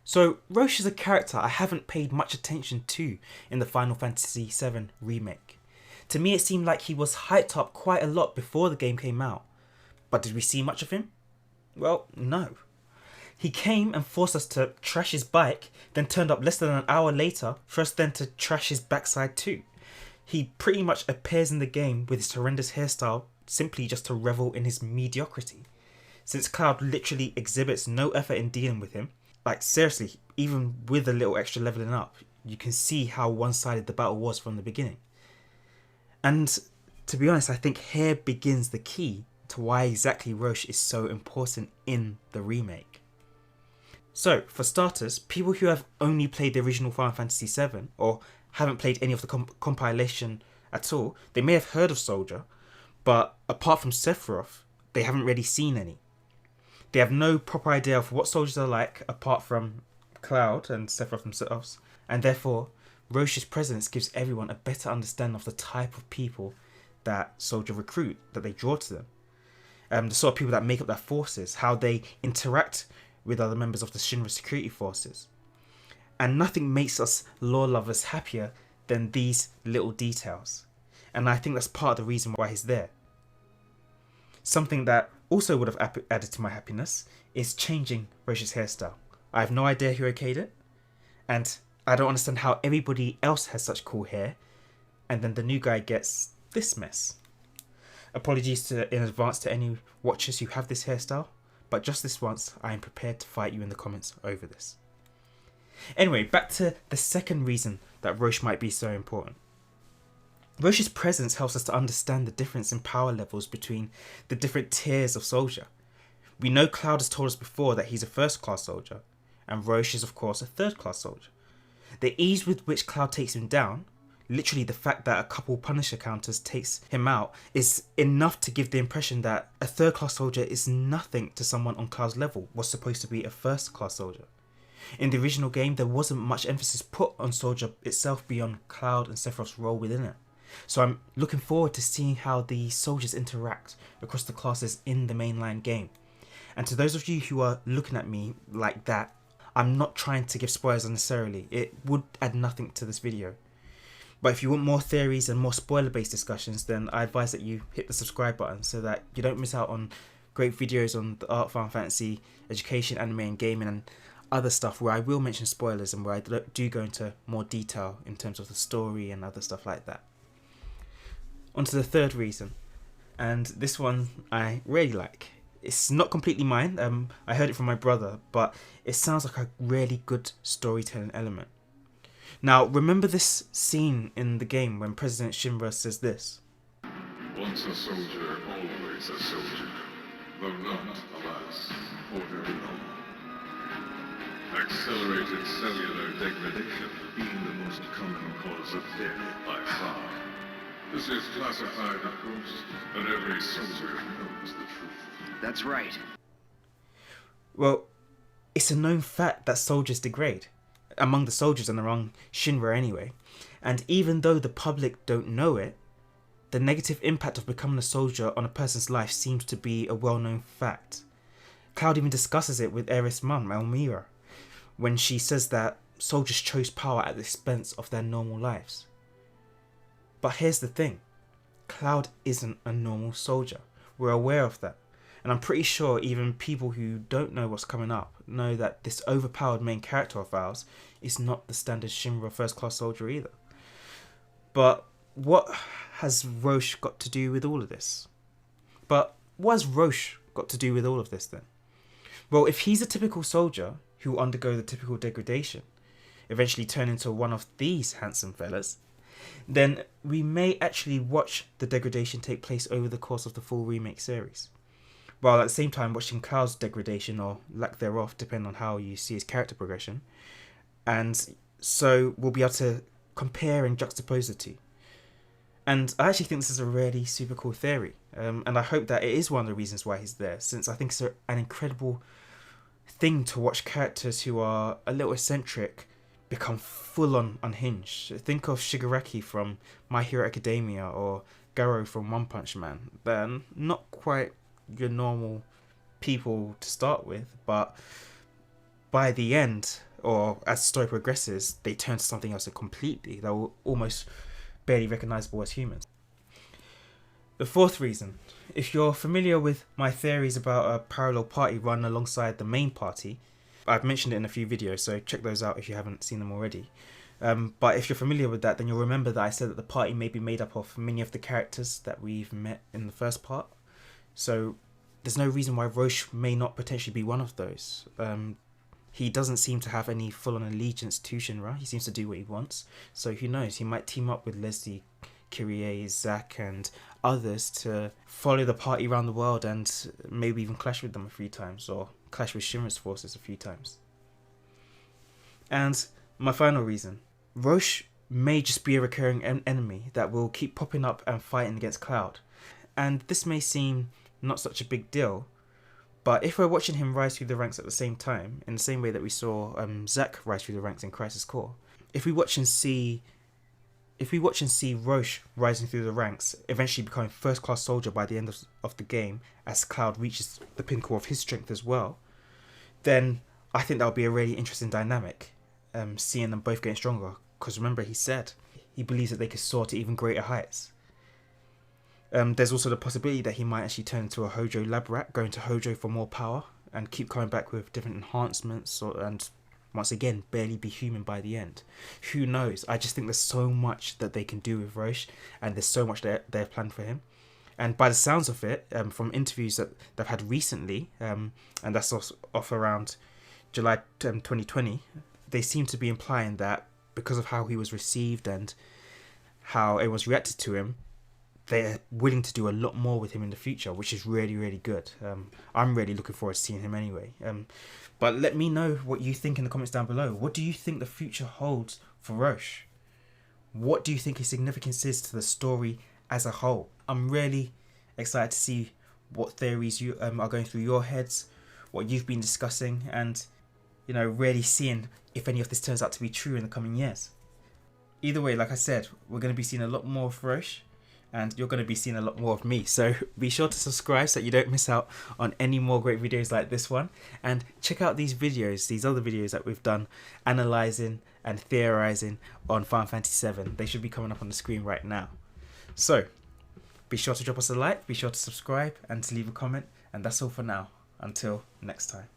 So Roche is a character I haven't paid much attention to in the Final Fantasy VII Remake. To me it seemed like he was hyped up quite a lot before the game came out. But did we see much of him? Well, no. He came and forced us to trash his bike, then turned up less than an hour later for us then to trash his backside too. He pretty much appears in the game with his horrendous hairstyle simply just to revel in his mediocrity. Since Cloud literally exhibits no effort in dealing with him, like seriously, even with a little extra leveling up, you can see how one-sided the battle was from the beginning. And to be honest, I think here begins the key to why exactly Roche is so important in the remake. So, for starters, people who have only played the original Final Fantasy VII, or haven't played any of the compilation at all, they may have heard of Soldier, but apart from Sephiroth, they haven't really seen any. They have no proper idea of what soldiers are like apart from Cloud and Sephiroth themselves, and therefore Roche's presence gives everyone a better understanding of the type of people that Soldier recruit, that they draw to them. The sort of people that make up their forces, how they interact with other members of the Shinra security forces. And nothing makes us lore lovers happier than these little details. And I think that's part of the reason why he's there. Something that also would have added to my happiness is changing Roche's hairstyle. I have no idea who okayed it, and I don't understand how everybody else has such cool hair, and then the new guy gets this mess. Apologies in advance to any watchers who have this hairstyle, but just this once, I am prepared to fight you in the comments over this. Anyway, back to the second reason that Roche might be so important. Roche's presence helps us to understand the difference in power levels between the different tiers of soldier. We know Cloud has told us before that he's a first class soldier, and Roche is of course a third class soldier. The ease with which Cloud takes him down, literally the fact that a couple Punisher counters takes him out, is enough to give the impression that a third class soldier is nothing to someone on Cloud's level, was supposed to be a first class soldier. In the original game, there wasn't much emphasis put on Soldier itself beyond Cloud and Sephiroth's role within it. So I'm looking forward to seeing how the soldiers interact across the classes in the mainline game. And to those of you who are looking at me like that, I'm not trying to give spoilers unnecessarily. It would add nothing to this video. But if you want more theories and more spoiler-based discussions, then I advise that you hit the subscribe button so that you don't miss out on great videos on the art, Final Fantasy, education, anime and gaming and other stuff where I will mention spoilers and where I do go into more detail in terms of the story and other stuff like that. On to the third reason, and this one I really like. It's not completely mine, I heard it from my brother, but it sounds like a really good storytelling element. Now, remember this scene in the game when President Shinra says this? Once a soldier, always a soldier, though not, alas, for very long. Accelerated cellular degradation being the most common cause of death by far. This is classified, of course, but every soldier knows the truth. That's right. Well, it's a known fact that soldiers degrade. Among the soldiers and among Shinra anyway. And even though the public don't know it, the negative impact of becoming a soldier on a person's life seems to be a well-known fact. Cloud even discusses it with Aerith's mum, Elmira, when she says that soldiers chose power at the expense of their normal lives. But here's the thing, Cloud isn't a normal soldier. We're aware of that. And I'm pretty sure even people who don't know what's coming up know that this overpowered main character of ours is not the standard Shinra first class soldier either. But what has Roche got to do with all of this? But what has Roche got to do with all of this then? Well, if he's a typical soldier who will undergo the typical degradation, eventually turn into one of these handsome fellas, then we may actually watch the degradation take place over the course of the full remake series. While at the same time watching Cloud's degradation, or lack thereof, depending on how you see his character progression. And so we'll be able to compare and juxtapose the two. And I actually think this is a really super cool theory. And I hope that it is one of the reasons why he's there, since I think it's an incredible thing to watch characters who are a little eccentric become full-on unhinged. Think of Shigaraki from My Hero Academia or Garo from One Punch Man. They're not quite your normal people to start with, but by the end or as the story progresses, they turn to something else completely. They're almost barely recognizable as humans. The fourth reason, if you're familiar with my theories about a parallel party run alongside the main party, I've mentioned it in a few videos, so check those out if you haven't seen them already. But if you're familiar with that, then you'll remember that I said that the party may be made up of many of the characters that we've met in the first part. So there's no reason why Roche may not potentially be one of those. He doesn't seem to have any full-on allegiance to Shinra. He seems to do what he wants. So who knows, he might team up with Leslie, Kyrie, Zack and others to follow the party around the world and maybe even clash with them a few times, or clash with Shinra's forces a few times. And my final reason, Roche may just be a recurring enemy that will keep popping up and fighting against Cloud. And this may seem not such a big deal, but if we're watching him rise through the ranks at the same time, in the same way that we saw Zack rise through the ranks in Crisis Core, if we watch and see Roche rising through the ranks, eventually becoming first-class soldier by the end of the game, as Cloud reaches the pinnacle of his strength as well, then I think that would be a really interesting dynamic, seeing them both getting stronger. Because remember, he said he believes that they could soar to even greater heights. There's also the possibility that he might actually turn into a Hojo lab rat, going to Hojo for more power, and keep coming back with different enhancements, and once again, barely be human by the end. Who knows? I just think there's so much that they can do with Roche, and there's so much they've planned for him. And by the sounds of it, from interviews that they've had recently, and that's off around July 2020, they seem to be implying that because of how he was received and how everyone's reacted to him, they're willing to do a lot more with him in the future, which is really, really good. I'm really looking forward to seeing him anyway. But let me know what you think in the comments down below. What do you think the future holds for Roche? What do you think his significance is to the story as a whole? I'm really excited to see what theories you are going through your heads, what you've been discussing, and really seeing if any of this turns out to be true in the coming years. Either way, like I said, we're going to be seeing a lot more of Roche, and you're going to be seeing a lot more of me. So be sure to subscribe so that you don't miss out on any more great videos like this one. And check out these videos, these other videos that we've done analysing and theorising on Final Fantasy VII. They should be coming up on the screen right now. So be sure to drop us a like, be sure to subscribe and to leave a comment. And that's all for now. Until next time.